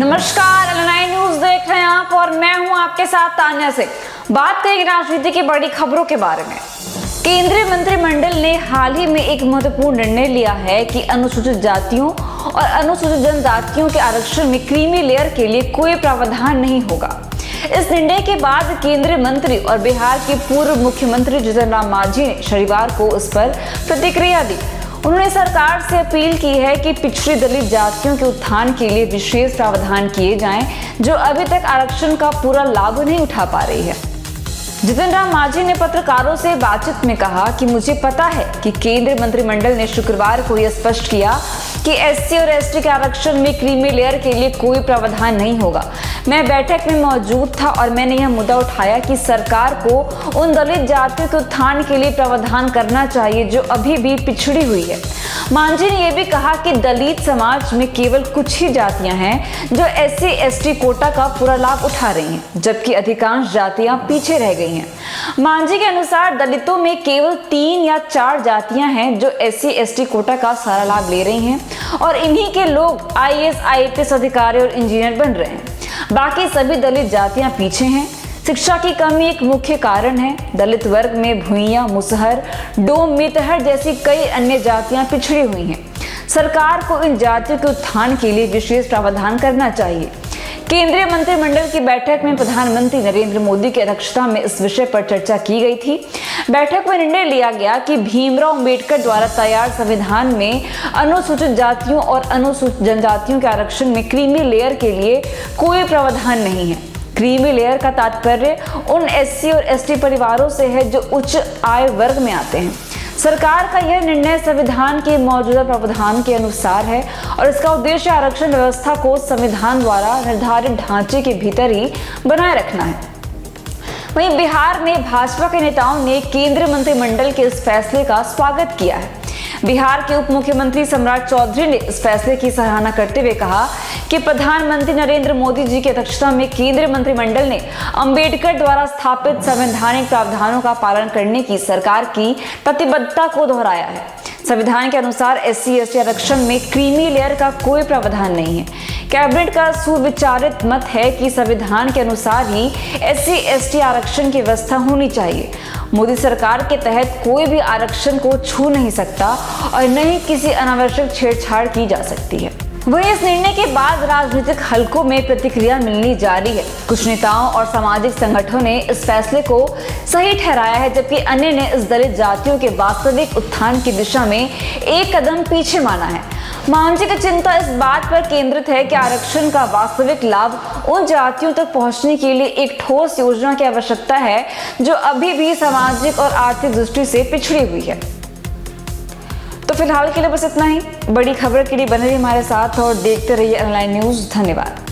नमस्कार, L9 news देख रहे हैं आप और मैं हूं आपके साथ तान्या से। बात करेंगे राजनीति की बड़ी खबरों के बारे में। केंद्रीय मंत्रिमंडल ने हाल ही में एक महत्वपूर्ण निर्णय लिया है कि अनुसूचित जातियों और अनुसूचित जनजातियों के आरक्षण में क्रीमी लेयर के लिए कोई प्रावधान नहीं होगा। इस निर्णय के बाद केंद्रीय मंत्री और बिहार के पूर्व मुख्यमंत्री जीतन राम मांझी ने शनिवार को इस पर प्रतिक्रिया दी। उन्होंने सरकार से अपील की है कि पिछड़ी दलित जातियों के उत्थान के लिए विशेष प्रावधान किए जाएं, जो अभी तक आरक्षण का पूरा लाभ नहीं उठा पा रही है। जीतन राम मांझी ने पत्रकारों से बातचीत में कहा कि मुझे पता है कि केंद्रीय मंत्रिमंडल ने शुक्रवार को यह स्पष्ट किया कि एससी और एसटी के आरक्षण में क्रीमी लेयर के लिए कोई प्रावधान नहीं होगा। मैं बैठक में मौजूद था और मैंने यह मुद्दा उठाया कि सरकार को उन दलित जातियों के उत्थान के लिए प्रावधान करना चाहिए जो अभी भी पिछड़ी हुई है। मांझी ने यह भी कहा कि दलित समाज में केवल कुछ ही जातियां हैं जो एससी एसटी कोटा का पूरा लाभ उठा रही हैं, जबकि अधिकांश जातियां पीछे रह गई हैं। मांझी के अनुसार दलितों में केवल 3 या 4 जातियां हैं जो एससी एसटी कोटा का सारा लाभ ले रही हैं और इन्हीं के लोग आईएएस आईपीएस अधिकारी और इंजीनियर बन रहे हैं। बाकी सभी दलित जातियां पीछे हैं। शिक्षा की कमी एक मुख्य कारण है। दलित वर्ग में भुइयां, मुसहर, डोम, मितहर जैसी कई अन्य जातियां पिछड़ी हुई हैं। सरकार को इन जातियों के उत्थान के लिए विशेष प्रावधान करना चाहिए। केंद्रीय मंत्रिमंडल की बैठक में प्रधानमंत्री नरेंद्र मोदी की अध्यक्षता में इस विषय पर चर्चा की गई थी। बैठक में निर्णय लिया गया कि भीमराव अंबेडकर द्वारा तैयार संविधान में अनुसूचित जातियों और अनुसूचित जनजातियों के आरक्षण में क्रीमी लेयर के लिए कोई प्रावधान नहीं है। क्रीमी लेयर का तात्पर्य उन एससी और एसटी परिवारों से है जो उच्च आय वर्ग में आते हैं। सरकार का यह निर्णय संविधान के मौजूदा प्रावधान के अनुसार है और इसका उद्देश्य आरक्षण व्यवस्था को संविधान द्वारा निर्धारित ढांचे के भीतर ही बनाए रखना है। वहीं बिहार में भाजपा के नेताओं ने केंद्रीय मंत्रिमंडल के इस फैसले का स्वागत किया है। बिहार के उप मुख्यमंत्री सम्राट चौधरी ने इस फैसले की सराहना करते हुए कहा कि प्रधानमंत्री नरेंद्र मोदी जी की अध्यक्षता में केंद्रीय मंत्रिमंडल ने अंबेडकर द्वारा स्थापित संवैधानिक प्रावधानों का पालन करने की सरकार की प्रतिबद्धता को दोहराया है। संविधान के अनुसार एससी एसटी आरक्षण में क्रीमी लेयर का कोई प्रावधान नहीं है। कैबिनेट का सुविचारित मत है कि संविधान के अनुसार ही एससी एसटी आरक्षण की व्यवस्था होनी चाहिए। मोदी सरकार के तहत कोई भी आरक्षण को छू नहीं सकता और न ही किसी अनावश्यक छेड़छाड़ की जा सकती है। वहीं इस निर्णय के बाद राजनीतिक हलकों में प्रतिक्रिया मिलनी जारी है। कुछ नेताओं और सामाजिक संगठनों ने इस फैसले को सही ठहराया है, जबकि अन्य ने इस दलित जातियों के वास्तविक उत्थान की दिशा में एक कदम पीछे माना है। मांझी की चिंता इस बात पर केंद्रित है कि आरक्षण का वास्तविक लाभ उन जातियों तक पहुंचने के लिए एक ठोस योजना की आवश्यकता है जो अभी भी सामाजिक और आर्थिक दृष्टि से पिछड़ी हुई है। तो फिलहाल के लिए बस इतना ही। बड़ी खबर के लिए बने रहिए हमारे साथ और देखते रहिए L9 न्यूज। धन्यवाद।